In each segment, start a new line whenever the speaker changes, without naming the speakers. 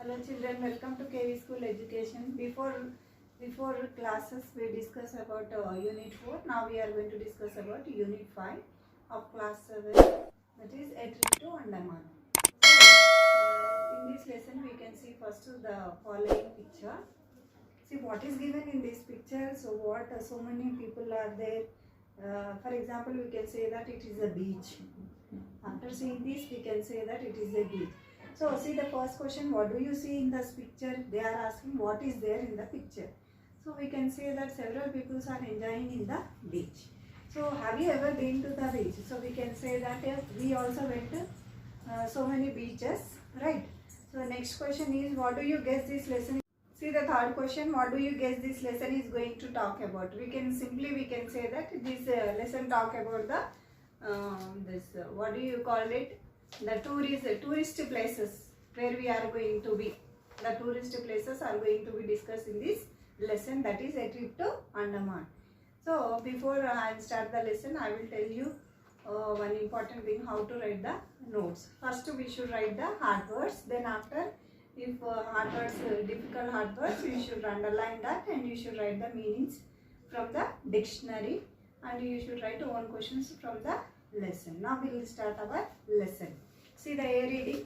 Hello children, welcome to KV School Education. Before classes we discuss about Unit 4. Now we are going to discuss about Unit 5 of Class 7, that is a trip to Andaman. So, in this lesson we can see first the following picture. See what is given in this picture. So so many people are there. For example, we can say that it is a beach. After seeing this, we can say that it is a beach. So see the first question, what do you see in this picture? They are asking what is there in the picture. So we can say that several people are enjoying in the beach. So have you ever been to the beach? So we can say that we also went to so many beaches, right? So the next question is, what do you guess this lesson? See the third question, what do you guess this lesson is going to talk about? We can say that this lesson talk about the what do you call it? The tourist places where we are going to be. The tourist places are going to be discussed in this lesson, that is a trip to Andaman. So before I start the lesson, I will tell you one important thing, how to write the notes. First we should write the hard words, then after if hard words, difficult hard words, you should underline that and you should write the meanings from the dictionary and you should write own questions from the lesson. Now we will start our lesson. See the A reading.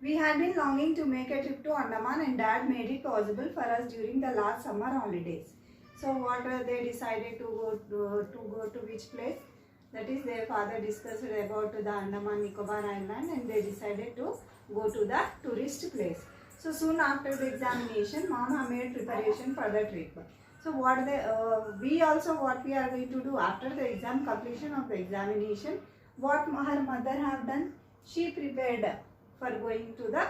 We had been longing to make a trip to Andaman and Dad made it possible for us during the last summer holidays. So what they decided to go to which place? That is, their father discussed about the Andaman Nicobar Island and they decided to go to the tourist place. So soon after the examination, Mama made preparation for the trip. So what we are going to do after the exam completion of the examination, what her mother have done? She prepared for going to the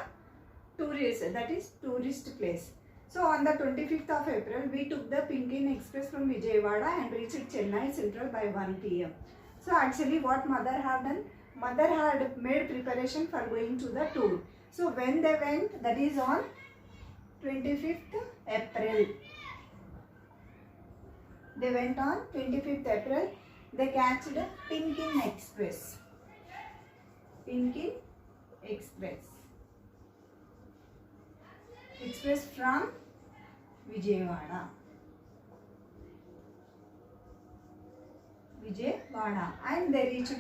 tourist place. So on the 25th of April, we took the Pinkin Express from Vijayawada and reached Chennai Central by 1 p.m. So actually what mother have done? Mother had made preparation for going to the tour. So when they went, that is on 25th April. They went on 25th April. They catched Pinkin Express. Pinkin Express. Express from Vijayawada. And they reached to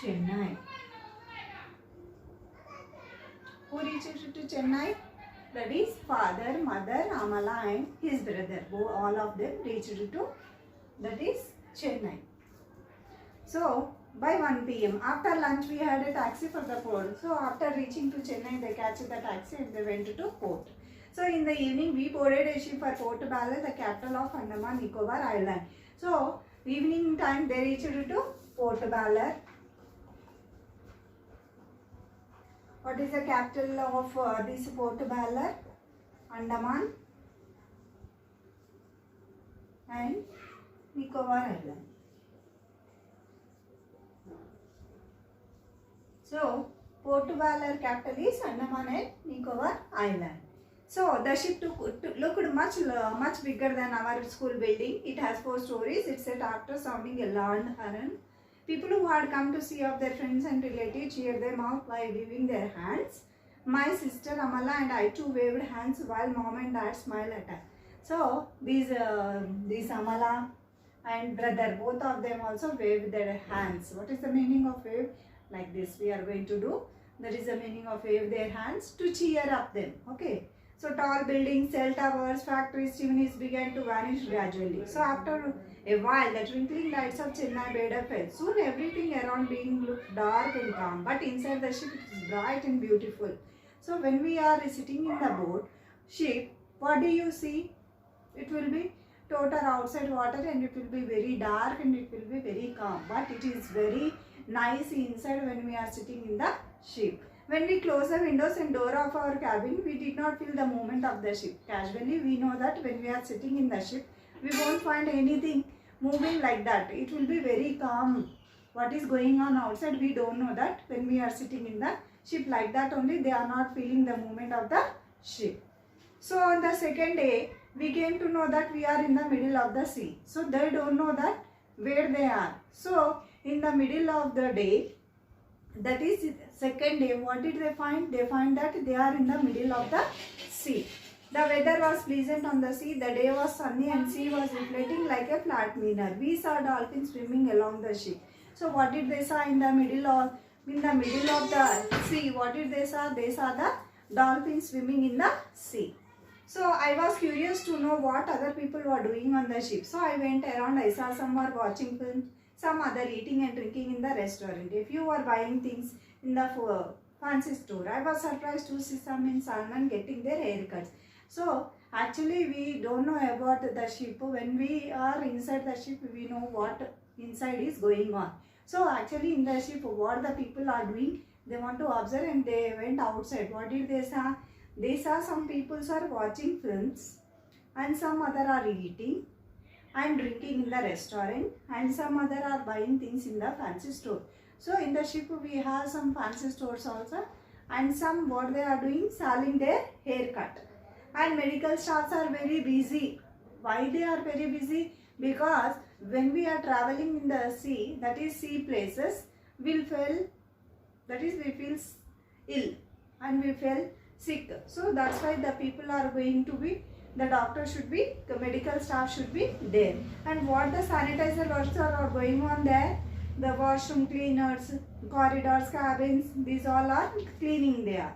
Chennai. Who reached to Chennai? That is father, mother, Amala and his brother. All of them reached to, that is, Chennai. So by 1 p.m. after lunch we had a taxi for the port. So after reaching to Chennai they catch the taxi and they went to port. So in the evening we boarded a ship for Port Ballal, the capital of Andaman Nicobar Island. So evening time they reached to Port Ballal. What is the capital of this Port Ballal? Andaman and Nicobar Island. So Port Ballal capital is Andaman and Nicobar Island. So the ship looked much bigger than our school building. It has 4 stories. It set after sounding a loud horn. People who had come to see of their friends and relatives cheered them out by waving their hands. My sister Amala and I too waved hands while mom and dad smiled at us. So these Amala and brother, both of them also waved their hands. What is the meaning of wave? Like this we are going to do. That is the meaning of wave their hands, to cheer up them. Okay. So tall buildings, cell towers, factories, chimneys began to vanish gradually. So after a while, the twinkling lights of Chennai Beda fell. Soon everything around being looked dark and calm, but inside the ship it is bright and beautiful. So when we are sitting in the boat, ship, what do you see? It will be total outside water and it will be very dark and it will be very calm. But it is very nice inside when we are sitting in the ship. When we close the windows and door of our cabin, we did not feel the movement of the ship. Casually, we know that when we are sitting in the ship, we won't find anything moving like that. It will be very calm. What is going on outside, we don't know that. When we are sitting in the ship like that only, they are not feeling the movement of the ship. So on the second day, we came to know that we are in the middle of the sea. So they don't know that where they are. So in the middle of the day, That is second day. What did they find? They find that they are in the middle of the sea. The weather was pleasant on the sea. The day was sunny and sea was reflecting like a flat mirror. We saw dolphins swimming along the ship. So what did they saw in the middle of the sea? What did they saw? They saw the dolphins swimming in the sea. So I was curious to know what other people were doing on the ship. So I went around. I saw some were watching films, some other eating and drinking in the restaurant. A few were buying things in the fancy store. I was surprised to see some in Salman getting their haircuts. So actually we don't know about the ship. When we are inside the ship, we know what inside is going on. So actually in the ship, what the people are doing, they want to observe and they went outside. What did they saw? They saw some people are watching films and some other are eating and drinking in the restaurant, and some other are buying things in the fancy store. So in the ship we have some fancy stores also, and some what they are doing, selling their haircut. And medical staffs are very busy. Why they are very busy? Because when we are traveling in the sea, that is sea places, we feel ill and we feel sick. So that's why the people are going to be, the doctor should be, the medical staff should be there. And what the sanitizer works are going on there, the washroom cleaners, corridors, cabins, these all are cleaning there.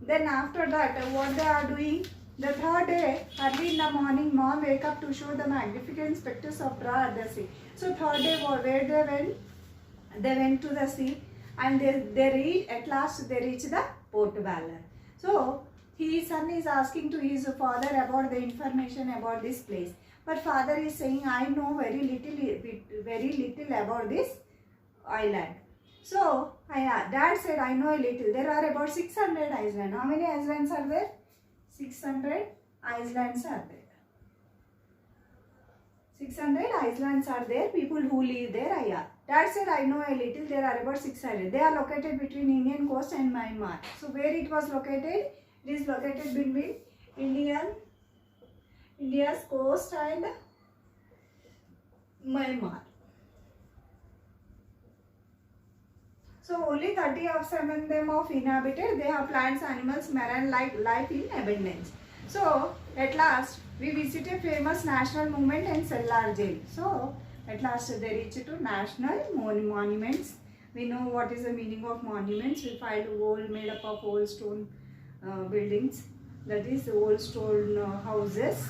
Then after that, what they are doing, the third day, early in the morning, mom wake up to show the magnificent specters of Ra at the sea. So third day, where they went? They went to the sea, and at last they reached the Port Valor. So his son is asking to his father about the information about this place. But father is saying, I know very little about this island. So dad said, I know a little. There are about 600 islands. How many islands are there? 600 islands are there. 600 islands are there. People who live there. Yeah. Dad said, I know a little. There are about 600. They are located between Indian coast and Myanmar. So where it was located? It is located between India's coast and Myanmar. So only 30 of them of inhabited. They have plants, animals, marine life in abundance. So at last we visited famous national monument and cellular jail. So at last they reached to national monuments. We know what is the meaning of monuments. We find old made up of old stone buildings. That is old stone houses.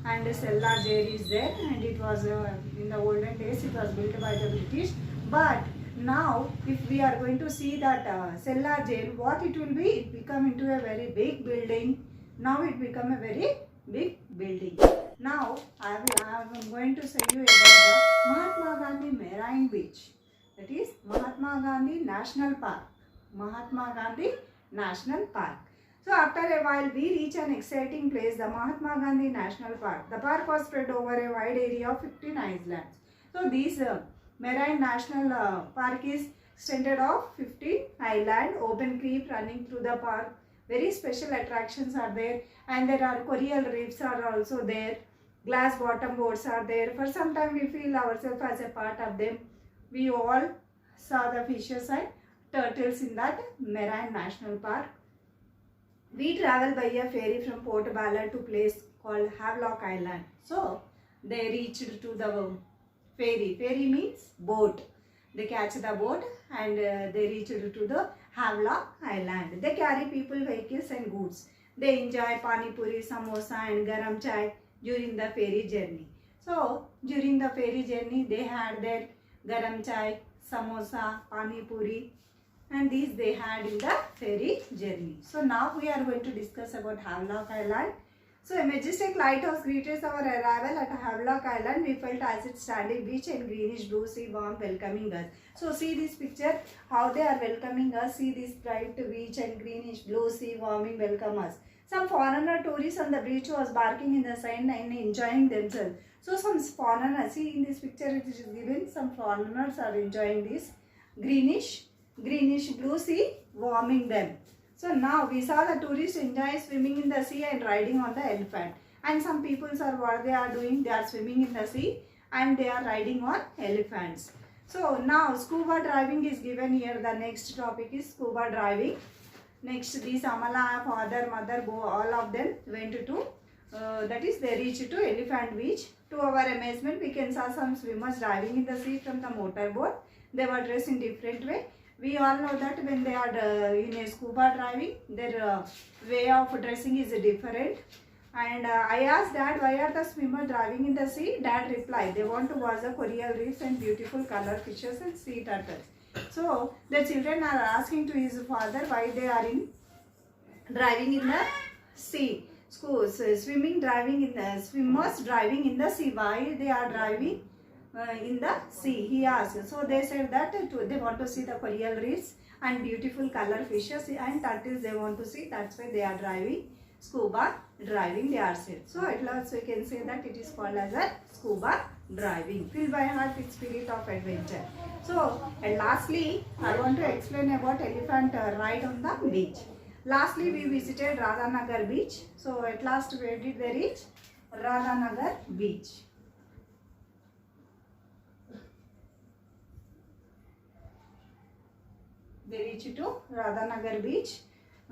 And the cellular jail is there. And it was in the olden days it was built by the British. But now if we are going to see that cellular jail, what it will be? It become into a very big building. Now it become a very big building. Now I am going to say you about the Mahatma Gandhi Marine Beach. That is Mahatma Gandhi National Park. Mahatma Gandhi National Park. So after a while we reach an exciting place, the Mahatma Gandhi National Park. The park was spread over a wide area of 15 islands. So this Marine National Park is extended of 15 island, open creek running through the park. Very special attractions are there, and there are coral reefs are also there. Glass bottom boats are there. For some time we feel ourselves as a part of them. We all saw the fishes and turtles in that Marine National Park. We travel by a ferry from Port Valor to a place called Havelock Island. So they reached to the ferry. Ferry means boat. They catch the boat and they reach to the Havelock Island. They carry people, vehicles and goods. They enjoy pani puri, samosa and garam chai during the ferry journey. So during the ferry journey they had their garam chai, samosa, pani puri, and these they had in the ferry journey. So now we are going to discuss about Havelock Island. So a majestic lighthouse greeted our arrival at Havelock Island. We felt as its standing beach and greenish blue sea warm welcoming us. So see this picture, how they are welcoming us. See this bright beach and greenish blue sea warming welcome us. Some foreigner tourists on the beach was barking in the sand and enjoying themselves. So some foreigners, see in this picture it is given, some foreigners are enjoying this greenish blue sea warming them. So now we saw the tourists enjoy swimming in the sea and riding on the elephant. And some people are what they are doing, they are swimming in the sea and they are riding on elephants. So now scuba driving is given here. The next topic is scuba driving. Next, these Amala, father, mother, all of them went to, that is they reached to Elephant Beach. To our amazement, we can saw some swimmers diving in the sea from the motorboat. They were dressed in different way. We all know that when they are in a scuba driving, their way of dressing is different. And I asked Dad, why are the swimmers driving in the sea? Dad replied, they want to watch the coral reefs and beautiful color fishes and sea turtles. So the children are asking to his father why they are driving in the sea. Schools, swimmers driving in the sea. Why they are driving in the sea? He asked. So they said that they want to see the coral reefs and beautiful color fishes and turtles. They want to see. That's why they are driving. Scuba driving, they are said. So at last we can say that it is called as a scuba driving, filled by heart with spirit of adventure. So and lastly, I want to explain about elephant ride on the beach. Lastly, we visited Radhanagar beach. So at last, where did they reach? Radhanagar beach. They reached to Radhanagar beach.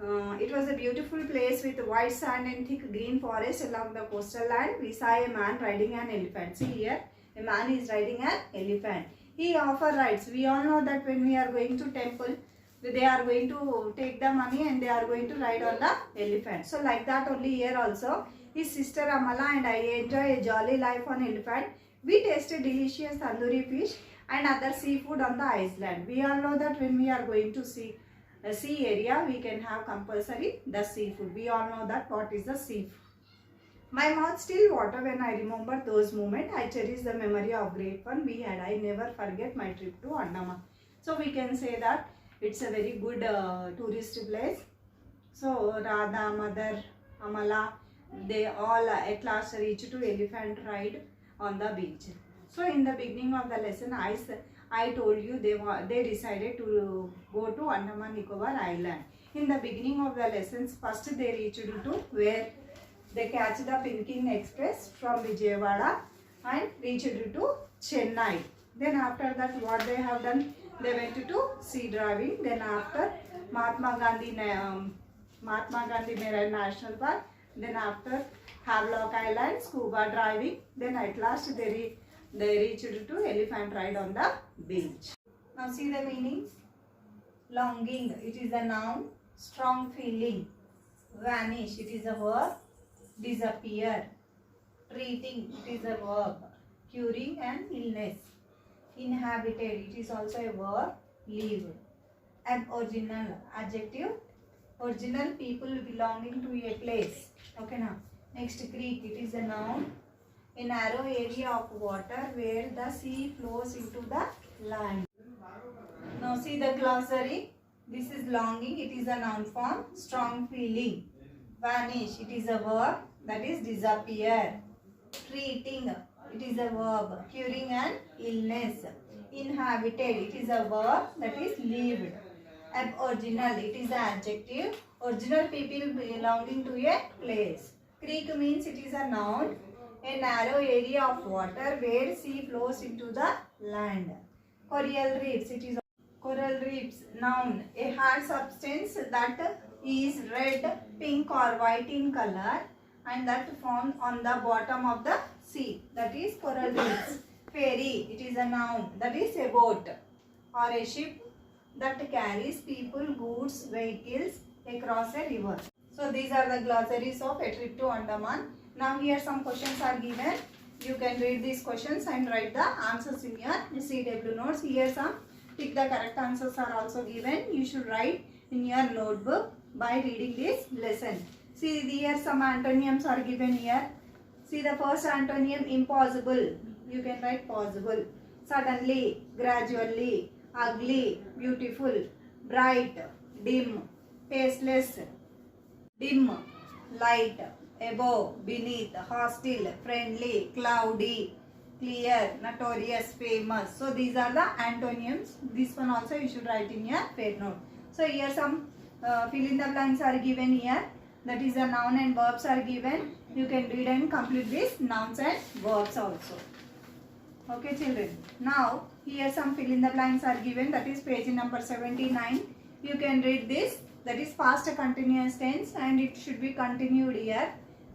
It was a beautiful place with white sand and thick green forest along the coastal land. We saw a man riding an elephant. See here, a man is riding an elephant. He offers rides. We all know that when we are going to temple, they are going to take the money and they are going to ride on the elephant. So like that only here also, his sister Amala and I enjoy a jolly life on elephant. We tasted delicious tandoori fish and other seafood on the island. We all know that when we are going to sea area, we can have compulsory the seafood. We all know that what is the seafood. My mouth still water when I remember those moments. I cherish the memory of great fun we had. I never forget my trip to Andaman. So we can say that it's a very good tourist place. So Radha, Mother, Amala, they all at last reached to elephant ride on the beach. So in the beginning of the lesson, I told you they decided to go to Andaman Nicobar Island. In the beginning of the lessons, first they reached to where they catch the Pinkin Express from Vijayawada and reached to Chennai. Then after that, what they have done, they went to sea driving. Then after Mahatma Gandhi Marine National Park. Then after Havelock Island, scuba driving. Then at last they reached to elephant ride on the beach. Now see the meanings. Longing, it is a noun. Strong feeling. Vanish, it is a verb. Disappear. Treating, it is a verb. Curing an illness. Inhabited, it is also a verb. Live. Aboriginal, adjective. Original people belonging to a place. Okay now. Next, creek, it is a noun. A narrow area of water where the sea flows into the land. Now see the glossary. This is longing, it is a noun form. Strong feeling. Vanish, it is a verb, that is disappear. Treating, it is a verb. Curing an illness. Inhabited, it is a verb, that is lived. Aboriginal, it is an adjective. Original people belonging to a place. Creek means it is a noun. A narrow area of water where sea flows into the land. Coral reefs, it is coral reefs, noun. A hard substance that is red, pink or white in color and that forms on the bottom of the sea. That is coral reefs. Ferry, it is a noun. That is a boat or a ship that carries people, goods, vehicles across a river. So these are the glossaries of a trip to Andaman. Now here some questions are given. You can read these questions and write the answers in your CW notes. Here some tick the correct answers are also given. You should write in your notebook by reading this lesson. See here some antonyms are given here. See the first antonym, impossible. You can write possible. Suddenly, gradually, ugly, beautiful, bright, dim, tasteless, dim, light, above, beneath, hostile, friendly, cloudy, clear, notorious, famous. So these are the antonyms. This one also you should write in your fair note. So here some fill in the blanks are given here. That is a noun and verbs are given. You can read and complete these nouns and verbs also. Okay children. Now Here some fill in the blanks are given, that is page number 79. You can read this, that is past continuous tense and it should be continued here.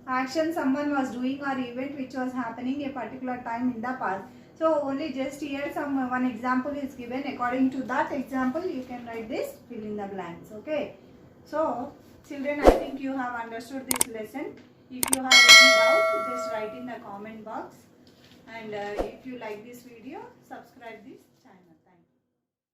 Action someone was doing or event which was happening a particular time in the past. So only just here one example is given. According to that example you can write this fill in the blanks. Okay. So children, I think you have understood this lesson. If you have any doubt, just write in the comment box. And if you like this video, subscribe this.